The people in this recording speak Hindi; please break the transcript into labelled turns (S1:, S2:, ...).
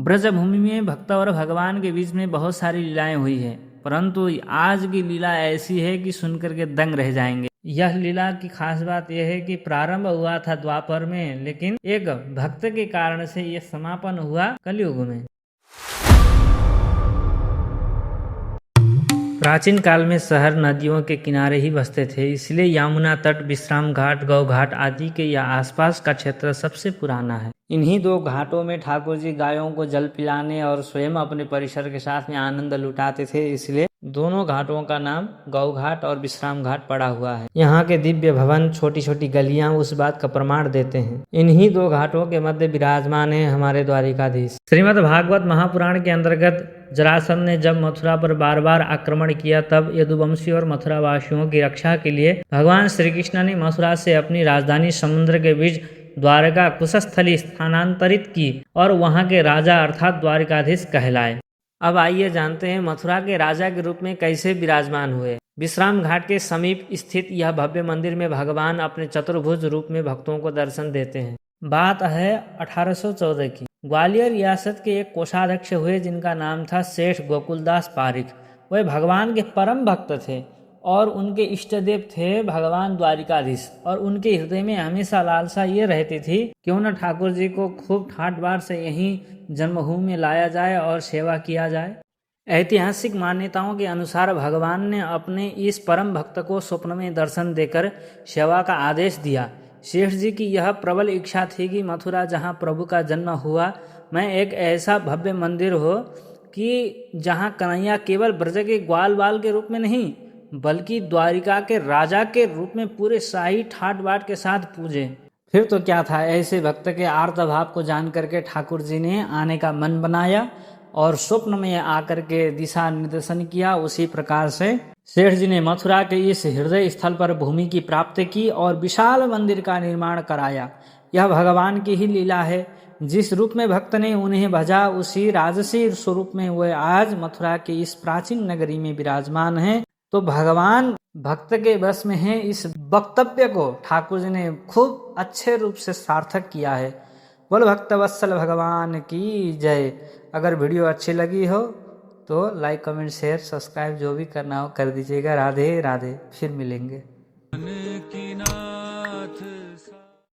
S1: ब्रजभूमि में भक्त और भगवान के बीच में बहुत सारी लीलाएं हुई है, परंतु आज की लीला ऐसी है कि सुनकर के दंग रह जाएंगे। यह लीला की खास बात यह है कि प्रारंभ हुआ था द्वापर में, लेकिन एक भक्त के कारण से यह समापन हुआ कलयुग में। प्राचीन काल में शहर नदियों के किनारे ही बसते थे, इसलिए यमुना तट, विश्राम घाट, गौ घाट आदि के या आसपास का क्षेत्र सबसे पुराना है। इन्हीं दो घाटों में ठाकुर जी गायों को जल पिलाने और स्वयं अपने परिसर के साथ में आनंद लुटाते थे, इसलिए दोनों घाटों का नाम गौ घाट और विश्राम घाट पड़ा हुआ है। यहाँ के दिव्य भवन, छोटी छोटी गलियां उस बात का प्रमाण देते हैं। इन्हीं दो घाटों के मध्य विराजमान है हमारे द्वारिकाधीश। श्रीमद् भागवत महापुराण के अंतर्गत जरासंध ने जब मथुरा पर बार बार आक्रमण किया, तब यदुवंशी और मथुरा वासियों की रक्षा के लिए भगवान श्री कृष्ण ने मथुरा से अपनी राजधानी समुद्र के बीच द्वारका कुशस्थली स्थानांतरित की और वहां के राजा अर्थात द्वारिकाधीश कहलाए। अब आइए जानते हैं मथुरा के राजा के रूप में कैसे विराजमान हुए। विश्राम घाट के समीप स्थित यह भव्य मंदिर में भगवान अपने चतुर्भुज रूप में भक्तों को दर्शन देते हैं। बात है 1814 की। ग्वालियर रियासत के एक कोषाध्यक्ष हुए जिनका नाम था सेठ गोकुलदास पारिक। वह भगवान के परम भक्त थे और उनके इष्ट देव थे भगवान द्वारिकाधीश, और उनके हृदय में हमेशा लालसा ये रहती थी क्यों न ठाकुर जी को खूब ठाट बाट से यहीं जन्मभूमि में लाया जाए और सेवा किया जाए। ऐतिहासिक मान्यताओं के अनुसार भगवान ने अपने इस परम भक्त को स्वप्न में दर्शन देकर सेवा का आदेश दिया। सेठ जी की यह प्रबल इच्छा थी कि मथुरा जहाँ प्रभु का जन्म हुआ में एक ऐसा भव्य मंदिर हो कि जहाँ कन्हैया केवल ब्रज के ग्वाल बाल के रूप में नहीं बल्कि द्वारिका के राजा के रूप में पूरे शाही ठाट बाट के साथ पूजे। फिर तो क्या था, ऐसे भक्त के आर्त भाव को जान करके ठाकुर जी ने आने का मन बनाया और स्वप्न में आकर के दिशा निर्देशन किया। उसी प्रकार से सेठ जी ने मथुरा के इस हृदय स्थल पर भूमि की प्राप्ति की और विशाल मंदिर का निर्माण कराया। यह भगवान की ही लीला है। जिस रूप में भक्त ने उन्हें भजा, उसी राजसी स्वरूप में वे आज मथुरा की इस प्राचीन नगरी में विराजमान हैं। तो भगवान भक्त के बस में है। इस वक्तव्य को ठाकुर जी ने खूब अच्छे रूप से सार्थक किया है। बोल भक्त वत्सल भगवान की जय। अगर वीडियो अच्छी लगी हो तो लाइक, कमेंट, शेयर, सब्सक्राइब जो भी करना हो कर दीजिएगा। राधे राधे। फिर मिलेंगे।